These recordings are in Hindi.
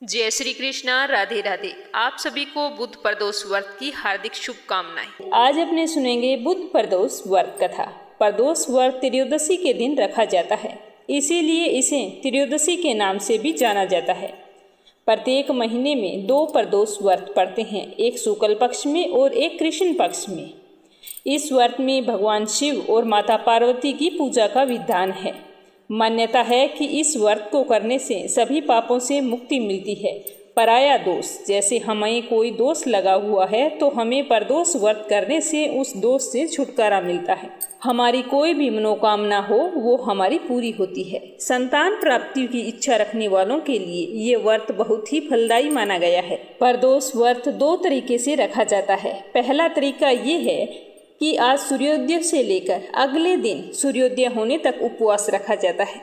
जय श्री कृष्णा, राधे राधे। आप सभी को बुध प्रदोष व्रत की हार्दिक शुभकामनाएं। आज अपने सुनेंगे बुध प्रदोष व्रत कथा। प्रदोष व्रत त्रयोदशी के दिन रखा जाता है, इसीलिए इसे त्रयोदशी के नाम से भी जाना जाता है। प्रत्येक महीने में 2 प्रदोष व्रत पड़ते हैं, एक शुक्ल पक्ष में और एक कृष्ण पक्ष में। इस व्रत में भगवान शिव और माता पार्वती की पूजा का विधान है। मान्यता है कि इस व्रत को करने से सभी पापों से मुक्ति मिलती है। पराया दोष, जैसे हमें कोई दोष लगा हुआ है तो हमें प्रदोष व्रत करने से उस दोष से छुटकारा मिलता है। हमारी कोई भी मनोकामना हो वो हमारी पूरी होती है। संतान प्राप्ति की इच्छा रखने वालों के लिए ये व्रत बहुत ही फलदायी माना गया है। प्रदोष व्रत 2 तरीके से रखा जाता है। पहला तरीका ये है कि आज सूर्योदय से लेकर अगले दिन सूर्योदय होने तक उपवास रखा जाता है,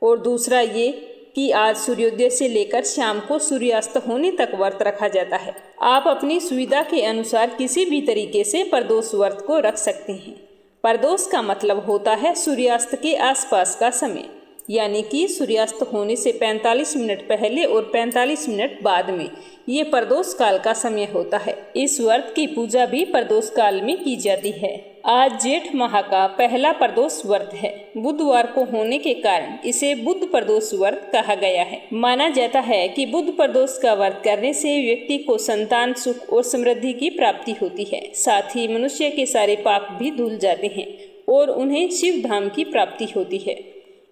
और दूसरा ये कि आज सूर्योदय से लेकर शाम को सूर्यास्त होने तक व्रत रखा जाता है। आप अपनी सुविधा के अनुसार किसी भी तरीके से प्रदोष व्रत को रख सकते हैं। प्रदोष का मतलब होता है सूर्यास्त के आसपास का समय, यानी कि सूर्यास्त होने से 45 मिनट पहले और 45 मिनट बाद में ये प्रदोष काल का समय होता है। इस व्रत की पूजा भी प्रदोष काल में की जाती है। आज जेठ माह का पहला प्रदोष व्रत है। बुधवार को होने के कारण इसे बुध प्रदोष व्रत कहा गया है। माना जाता है कि बुध प्रदोष का व्रत करने से व्यक्ति को संतान सुख और समृद्धि की प्राप्ति होती है। साथ ही मनुष्य के सारे पाप भी धुल जाते हैं और उन्हें शिव धाम की प्राप्ति होती है।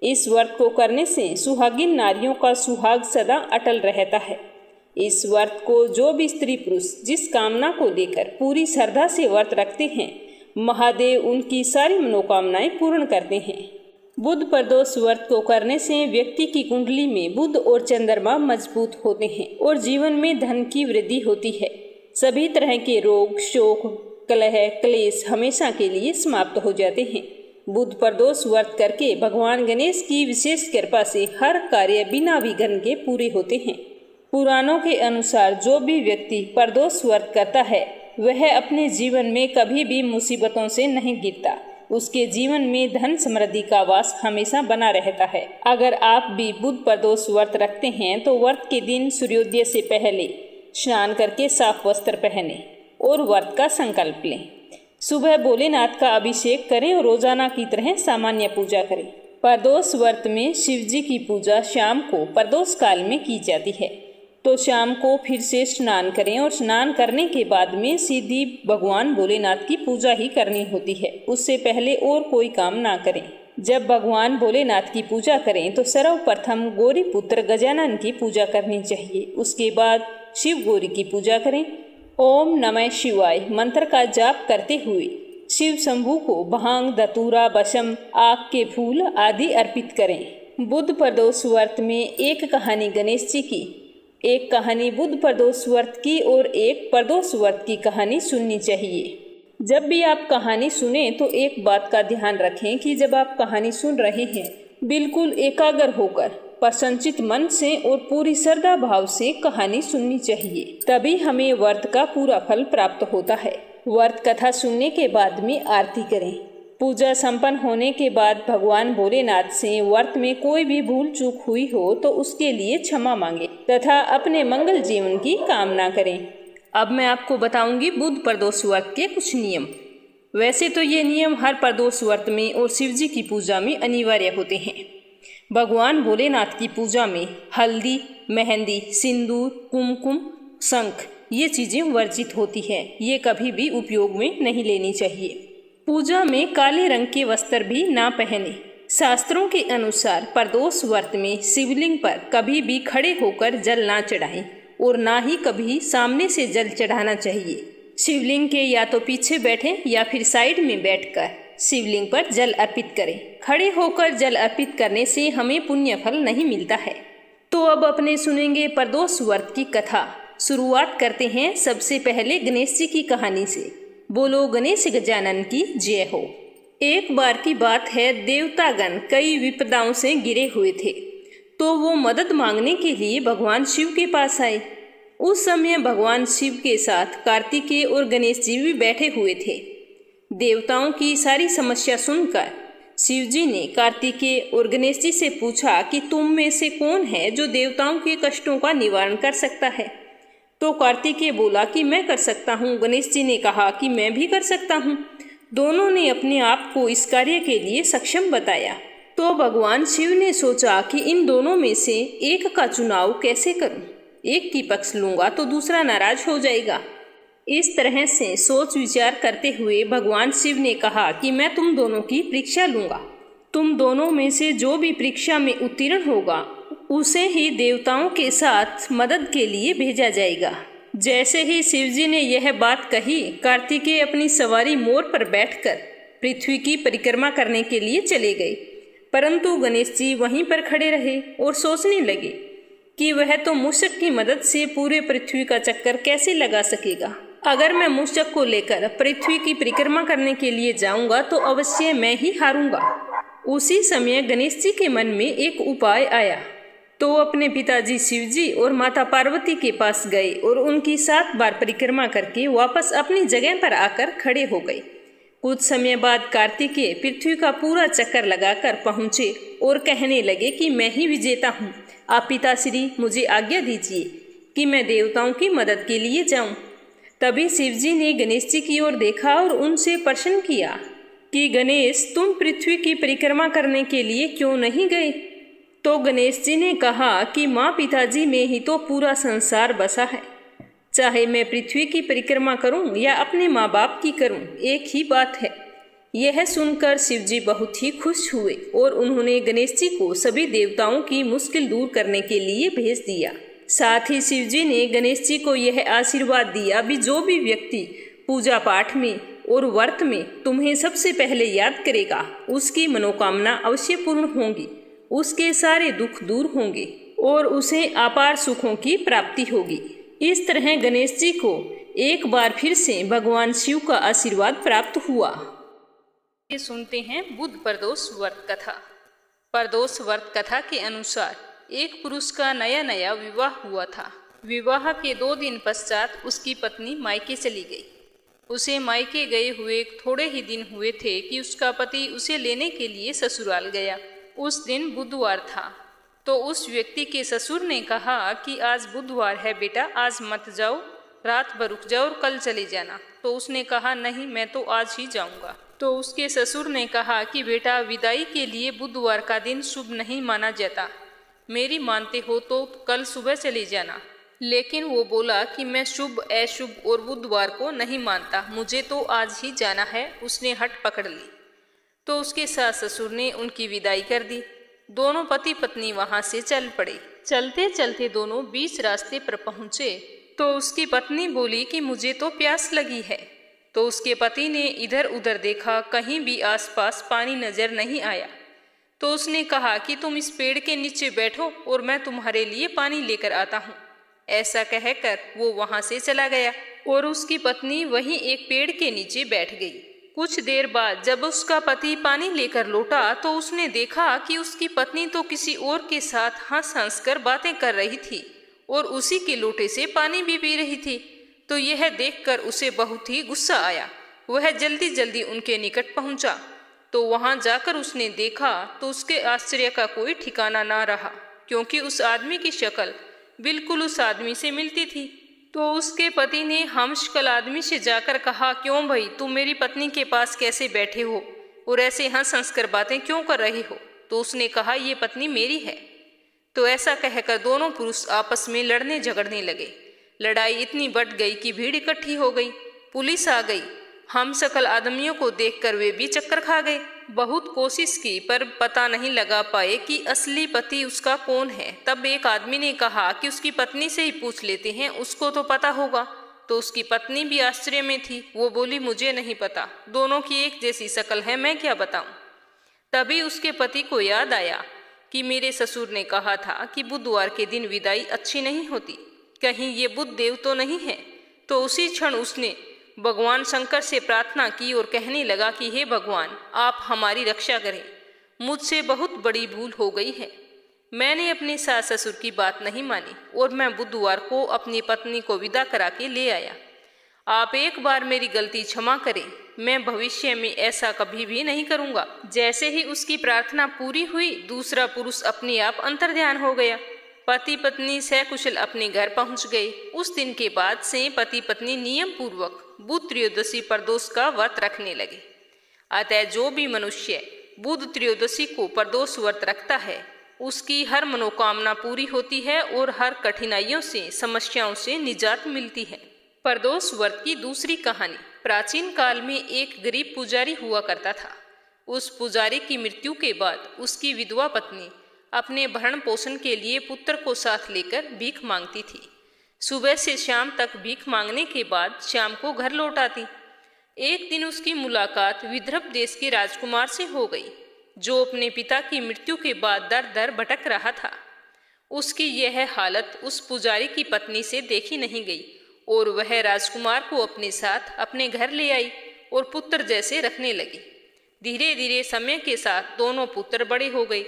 इस व्रत को करने से सुहागिन नारियों का सुहाग सदा अटल रहता है। इस व्रत को जो भी स्त्री पुरुष जिस कामना को लेकर पूरी श्रद्धा से व्रत रखते हैं, महादेव उनकी सारी मनोकामनाएं पूर्ण करते हैं। बुध प्रदोष व्रत को करने से व्यक्ति की कुंडली में बुध और चंद्रमा मजबूत होते हैं और जीवन में धन की वृद्धि होती है। सभी तरह के रोग, शोक, कलह, क्लेश हमेशा के लिए समाप्त हो जाते हैं। बुध प्रदोष व्रत करके भगवान गणेश की विशेष कृपा से हर कार्य बिना विघ्न के पूरे होते हैं। पुराणों के अनुसार जो भी व्यक्ति प्रदोष व्रत करता है वह अपने जीवन में कभी भी मुसीबतों से नहीं गिरता। उसके जीवन में धन समृद्धि का वास हमेशा बना रहता है। अगर आप भी बुध प्रदोष व्रत रखते हैं तो व्रत के दिन सूर्योदय से पहले स्नान करके साफ वस्त्र पहने और व्रत का संकल्प लें। सुबह भोलेनाथ का अभिषेक करें और रोजाना की तरह सामान्य पूजा करें। प्रदोष व्रत में शिव जी की पूजा शाम को प्रदोष काल में की जाती है, तो शाम को फिर से स्नान करें और स्नान करने के बाद में सीधी भगवान भोलेनाथ की पूजा ही करनी होती है। उससे पहले और कोई काम ना करें। जब भगवान भोलेनाथ की पूजा करें तो सर्वप्रथम गौरी पुत्र गजानन की पूजा करनी चाहिए। उसके बाद शिव गौरी की पूजा करें। ओम नमः शिवाय मंत्र का जाप करते हुए शिव शंभू को भांग, धतूरा, बसम, आक के फूल आदि अर्पित करें। बुध प्रदोष व्रत में एक कहानी गणेश जी की, एक कहानी बुध प्रदोष व्रत की और एक प्रदोष व्रत की कहानी सुननी चाहिए। जब भी आप कहानी सुने तो एक बात का ध्यान रखें कि जब आप कहानी सुन रहे हैं बिल्कुल एकाग्र होकर प्रसन्नचित मन से और पूरी श्रद्धा भाव से कहानी सुननी चाहिए, तभी हमें व्रत का पूरा फल प्राप्त होता है। व्रत कथा सुनने के बाद में आरती करें। पूजा संपन्न होने के बाद भगवान भोलेनाथ से व्रत में कोई भी भूल चूक हुई हो तो उसके लिए क्षमा मांगे तथा अपने मंगल जीवन की कामना करें। अब मैं आपको बताऊंगी बुध प्रदोष व्रत के कुछ नियम। वैसे तो ये नियम हर प्रदोष व्रत में और शिव जी की पूजा में अनिवार्य होते हैं। भगवान भोलेनाथ की पूजा में हल्दी, मेहंदी, सिंदूर, कुमकुम, शंख ये चीजें वर्जित होती है। ये कभी भी उपयोग में नहीं लेनी चाहिए। पूजा में काले रंग के वस्त्र भी ना पहने। शास्त्रों के अनुसार प्रदोष व्रत में शिवलिंग पर कभी भी खड़े होकर जल ना चढ़ाएं और ना ही कभी सामने से जल चढ़ाना चाहिए। शिवलिंग के या तो पीछे बैठें या फिर साइड में बैठकर शिवलिंग पर जल अर्पित करें। खड़े होकर जल अर्पित करने से हमें पुण्य फल नहीं मिलता है। तो अब अपने सुनेंगे प्रदोष व्रत की कथा। शुरुआत करते हैं सबसे पहले गणेश जी की कहानी से। बोलो गणेश गजानन की जय हो। एक बार की बात है, देवतागण कई विपदाओं से घिरे हुए थे, तो वो मदद मांगने के लिए भगवान शिव के पास आए। उस समय भगवान शिव के साथ कार्तिकेय और गणेश जी भी बैठे हुए थे। देवताओं की सारी समस्या सुनकर शिवजी ने कार्तिकेय और गणेश जी से पूछा कि तुम में से कौन है जो देवताओं के कष्टों का निवारण कर सकता है। तो कार्तिकेय बोला कि मैं कर सकता हूँ। गणेश जी ने कहा कि मैं भी कर सकता हूँ। दोनों ने अपने आप को इस कार्य के लिए सक्षम बताया। तो भगवान शिव ने सोचा कि इन दोनों में से एक का चुनाव कैसे करूं। एक की पक्ष लूंगा तो दूसरा नाराज हो जाएगा। इस तरह से सोच विचार करते हुए भगवान शिव ने कहा कि मैं तुम दोनों की परीक्षा लूंगा। तुम दोनों में से जो भी परीक्षा में उत्तीर्ण होगा उसे ही देवताओं के साथ मदद के लिए भेजा जाएगा। जैसे ही शिवजी ने यह बात कही, कार्तिकेय अपनी सवारी मोर पर बैठकर पृथ्वी की परिक्रमा करने के लिए चले गए। परंतु गणेश जी वहीं पर खड़े रहे और सोचने लगे कि वह तो मूषक की मदद से पूरे पृथ्वी का चक्कर कैसे लगा सकेगा। अगर मैं मूषक को लेकर पृथ्वी की परिक्रमा करने के लिए जाऊंगा तो अवश्य मैं ही हारूंगा। उसी समय गणेश जी के मन में एक उपाय आया। तो अपने पिताजी शिवजी और माता पार्वती के पास गए और उनकी 7 बार परिक्रमा करके वापस अपनी जगह पर आकर खड़े हो गए। कुछ समय बाद कार्तिकेय पृथ्वी का पूरा चक्कर लगाकर पहुंचे और कहने लगे कि मैं ही विजेता हूँ। आप पिताश्री मुझे आज्ञा दीजिए कि मैं देवताओं की मदद के लिए जाऊं। तभी शिवजी ने गणेश जी की ओर देखा और उनसे प्रश्न किया कि गणेश, तुम पृथ्वी की परिक्रमा करने के लिए क्यों नहीं गए। तो गणेश जी ने कहा कि माँ पिताजी में ही तो पूरा संसार बसा है। चाहे मैं पृथ्वी की परिक्रमा करूं या अपने माँ बाप की करूं, एक ही बात है। यह सुनकर शिवजी बहुत ही खुश हुए और उन्होंने गणेश जी को सभी देवताओं की मुश्किल दूर करने के लिए भेज दिया। साथ ही शिवजी ने गणेश जी को यह आशीर्वाद दिया भी जो भी व्यक्ति पूजा पाठ में और व्रत में तुम्हें सबसे पहले याद करेगा उसकी मनोकामना अवश्य पूर्ण होंगी, उसके सारे दुख दूर होंगे और उसे अपार सुखों की प्राप्ति होगी। इस तरह गणेश जी को एक बार फिर से भगवान शिव का आशीर्वाद प्राप्त हुआ। ये सुनते हैं बुध प्रदोष व्रत कथा। प्रदोष व्रत कथा के अनुसार एक पुरुष का नया नया विवाह हुआ था। विवाह के 2 दिन पश्चात उसकी पत्नी मायके चली गई। उसे मायके गए हुए थोड़े ही दिन हुए थे कि उसका पति उसे लेने के लिए ससुराल गया। उस दिन बुधवार था। तो उस व्यक्ति के ससुर ने कहा कि आज बुधवार है बेटा, आज मत जाओ, रात भर रुक जाओ और कल चले जाना। तो उसने कहा नहीं, मैं तो आज ही जाऊंगा। तो उसके ससुर ने कहा कि बेटा, विदाई के लिए बुधवार का दिन शुभ नहीं माना जाता, मेरी मानते हो तो कल सुबह चले जाना। लेकिन वो बोला कि मैं शुभ अशुभ और बुधवार को नहीं मानता, मुझे तो आज ही जाना है। उसने हट पकड़ ली। तो उसके सास ससुर ने उनकी विदाई कर दी। दोनों पति पत्नी वहां से चल पड़े। चलते चलते दोनों बीच रास्ते पर पहुंचे तो उसकी पत्नी बोली कि मुझे तो प्यास लगी है। तो उसके पति ने इधर उधर देखा, कहीं भी आसपास पानी नजर नहीं आया। तो उसने कहा कि तुम इस पेड़ के नीचे बैठो और मैं तुम्हारे लिए पानी लेकर आता हूँ। ऐसा कहकर वो वहां से चला गया और उसकी पत्नी वहीं एक पेड़ के नीचे बैठ गई। कुछ देर बाद जब उसका पति पानी लेकर लौटा तो उसने देखा कि उसकी पत्नी तो किसी और के साथ हंस हंस कर बातें कर रही थी और उसी के लोटे से पानी भी पी रही थी। तो यह देखकर उसे बहुत ही गुस्सा आया। वह जल्दी जल्दी उनके निकट पहुंचा। तो वहां जाकर उसने देखा तो उसके आश्चर्य का कोई ठिकाना ना रहा, क्योंकि उस आदमी की शक्ल बिल्कुल उस आदमी से मिलती थी। तो उसके पति ने हमशक्ल आदमी से जाकर कहा, क्यों भाई, तुम मेरी पत्नी के पास कैसे बैठे हो और ऐसे हंस हंस कर बातें क्यों कर रहे हो। तो उसने कहा, ये पत्नी मेरी है। तो ऐसा कहकर दोनों पुरुष आपस में लड़ने झगड़ने लगे। लड़ाई इतनी बढ़ गई कि भीड़ इकट्ठी हो गई। पुलिस आ गई। हमशक्ल आदमियों को देखकर वे भी चक्कर खा गए। बहुत कोशिश की पर पता नहीं लगा पाए कि असली पति उसका कौन है। तब एक आदमी ने कहा कि उसकी पत्नी से ही पूछ लेते हैं, उसको तो पता होगा। तो उसकी पत्नी भी आश्चर्य में थी। वो बोली, मुझे नहीं पता, दोनों की एक जैसी शक्ल है, मैं क्या बताऊं। तभी उसके पति को याद आया कि मेरे ससुर ने कहा था कि बुधवार के दिन विदाई अच्छी नहीं होती, कहीं ये बुध देव तो नहीं है। तो उसी क्षण उसने भगवान शंकर से प्रार्थना की और कहने लगा कि हे भगवान, आप हमारी रक्षा करें, मुझसे बहुत बड़ी भूल हो गई है। मैंने अपने सास ससुर की बात नहीं मानी और मैं बुधवार को अपनी पत्नी को विदा करा के ले आया। आप एक बार मेरी गलती क्षमा करें, मैं भविष्य में ऐसा कभी भी नहीं करूँगा। जैसे ही उसकी प्रार्थना पूरी हुई, दूसरा पुरुष अपने आप अंतर्ध्यान हो गया। पति पत्नी सकुशल अपने घर पहुंच गए। उस दिन के बाद से पति पत्नी नियम पूर्वक बुध त्रयोदशी प्रदोष का व्रत रखने लगे। अतः जो भी मनुष्य बुध त्रयोदशी को प्रदोष व्रत रखता है, उसकी हर मनोकामना पूरी होती है और हर कठिनाइयों से, समस्याओं से निजात मिलती है। प्रदोष व्रत की दूसरी कहानी। प्राचीन काल में एक गरीब पुजारी हुआ करता था। उस पुजारी की मृत्यु के बाद उसकी विधवा पत्नी अपने भरण पोषण के लिए पुत्र को साथ लेकर भीख मांगती थी। सुबह से शाम तक भीख मांगने के बाद शाम को घर लौट आती। एक दिन उसकी मुलाकात विदर्भ देश के राजकुमार से हो गई, जो अपने पिता की मृत्यु के बाद दर दर भटक रहा था। उसकी यह हालत उस पुजारी की पत्नी से देखी नहीं गई और वह राजकुमार को अपने साथ अपने घर ले आई और पुत्र जैसे रखने लगी। धीरे धीरे समय के साथ दोनों पुत्र बड़े हो गए।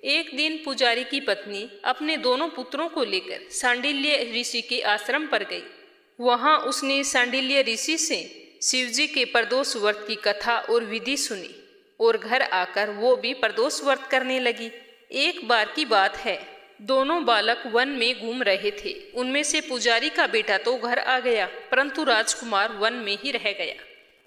एक दिन पुजारी की पत्नी अपने दोनों पुत्रों को लेकर सांडिल्य ऋषि के आश्रम पर गई। वहां उसने सांडिल्य ऋषि से शिवजी के प्रदोष व्रत की कथा और विधि सुनी और घर आकर वो भी प्रदोष व्रत करने लगी। एक बार की बात है, दोनों बालक वन में घूम रहे थे। उनमें से पुजारी का बेटा तो घर आ गया, परंतु राजकुमार वन में ही रह गया।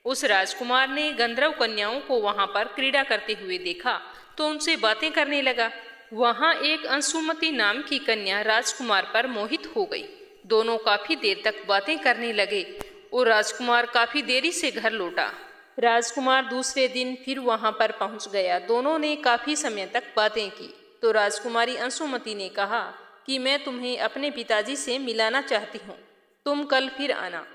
उस राजकुमार ने गंधर्व कन्याओं को वहां पर क्रीड़ा करते हुए देखा तो उनसे बातें करने लगा। वहां एक अंशुमती नाम की कन्या राजकुमार पर मोहित हो गई। दोनों काफी देर तक बातें करने लगे और राजकुमार काफी देरी से घर लौटा। राजकुमार दूसरे दिन फिर वहां पर पहुंच गया। दोनों ने काफी समय तक बातें की तो राजकुमारी अंशुमती ने कहा कि मैं तुम्हें अपने पिताजी से मिलाना चाहती हूँ, तुम कल फिर आना।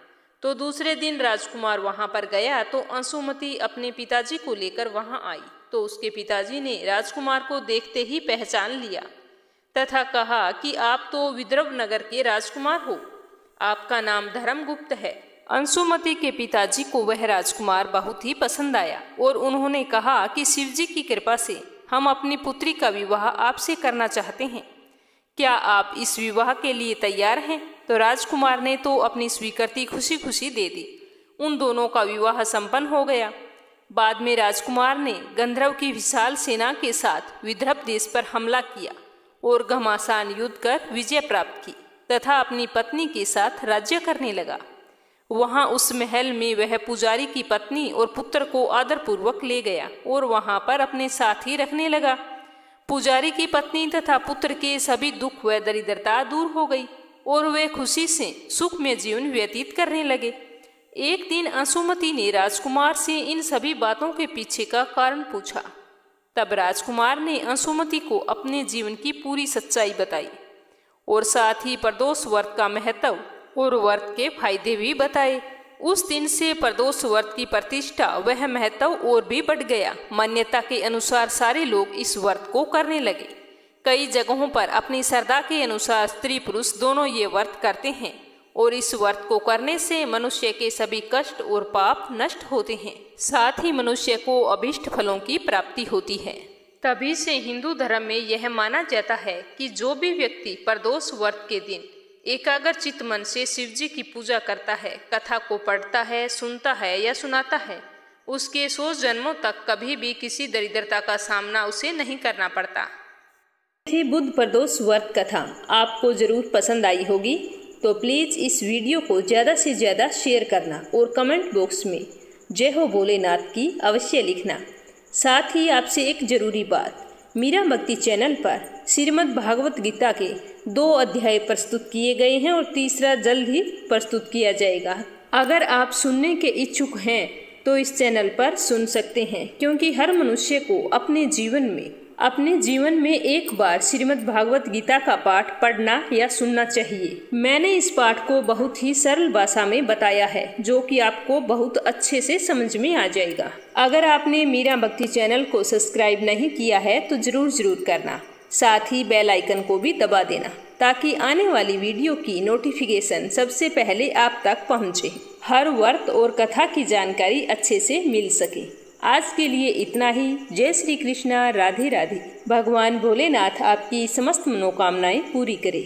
तो दूसरे दिन राजकुमार वहां पर गया तो अंशुमती अपने पिताजी को लेकर वहां आई तो उसके पिताजी ने राजकुमार को देखते ही पहचान लिया तथा कहा कि आप तो विदर्भ नगर के राजकुमार हो, आपका नाम धर्मगुप्त है। अंशुमती के पिताजी को वह राजकुमार बहुत ही पसंद आया और उन्होंने कहा कि शिवजी की कृपा से हम अपनी पुत्री का विवाह आपसे करना चाहते हैं, क्या आप इस विवाह के लिए तैयार हैं? तो राजकुमार ने तो अपनी स्वीकृति खुशी खुशी दे दी। उन दोनों का विवाह संपन्न हो गया। बाद में राजकुमार ने गंधर्व की विशाल सेना के साथ विदर्भ देश पर हमला किया और घमासान युद्ध कर विजय प्राप्त की तथा अपनी पत्नी के साथ राज्य करने लगा। वहां उस महल में वह पुजारी की पत्नी और पुत्र को आदरपूर्वक ले गया और वहां पर अपने साथ ही रखने लगा। पुजारी की पत्नी तथा पुत्र के सभी दुख व दरिद्रता दूर हो गई और वे खुशी से सुखमय जीवन व्यतीत करने लगे। एक दिन अंशुमती ने राजकुमार से इन सभी बातों के पीछे का कारण पूछा। तब राजकुमार ने अंशुमती को अपने जीवन की पूरी सच्चाई बताई और साथ ही प्रदोष व्रत का महत्व और व्रत के फायदे भी बताए। उस दिन से प्रदोष व्रत की प्रतिष्ठा वह महत्व और भी बढ़ गया। मान्यता के अनुसार सारे लोग इस व्रत को करने लगे। कई जगहों पर अपनी श्रद्धा के अनुसार स्त्री पुरुष दोनों ये व्रत करते हैं और इस व्रत को करने से मनुष्य के सभी कष्ट और पाप नष्ट होते हैं, साथ ही मनुष्य को अभीष्ट फलों की प्राप्ति होती है। तभी से हिंदू धर्म में यह माना जाता है कि जो भी व्यक्ति प्रदोष व्रत के दिन एकाग्र चित्त मन से शिवजी की पूजा करता है, कथा को पढ़ता है, सुनता है या सुनाता है, उसके 100 जन्मों तक कभी भी किसी दरिद्रता का सामना उसे नहीं करना पड़ता। थी बुध प्रदोष व्रत कथा आपको जरूर पसंद आई होगी, तो प्लीज़ इस वीडियो को ज़्यादा से ज़्यादा शेयर करना और कमेंट बॉक्स में जय हो भोलेनाथ की अवश्य लिखना। साथ ही आपसे एक जरूरी बात, मीरा भक्ति चैनल पर श्रीमद् भागवत गीता के 2 अध्याय प्रस्तुत किए गए हैं और तीसरा जल्द ही प्रस्तुत किया जाएगा। अगर आप सुनने के इच्छुक हैं तो इस चैनल पर सुन सकते हैं, क्योंकि हर मनुष्य को अपने जीवन में एक बार श्रीमद् भागवत गीता का पाठ पढ़ना या सुनना चाहिए। मैंने इस पाठ को बहुत ही सरल भाषा में बताया है, जो कि आपको बहुत अच्छे से समझ में आ जाएगा। अगर आपने मीरा भक्ति चैनल को सब्सक्राइब नहीं किया है तो जरूर करना, साथ ही बेल आइकन को भी दबा देना, ताकि आने वाली वीडियो की नोटिफिकेशन सबसे पहले आप तक पहुंचे, हर व्रत और कथा की जानकारी अच्छे से मिल सके। आज के लिए इतना ही। जय श्री कृष्णा, राधे राधे। भगवान भोलेनाथ आपकी समस्त मनोकामनाएं पूरी करे।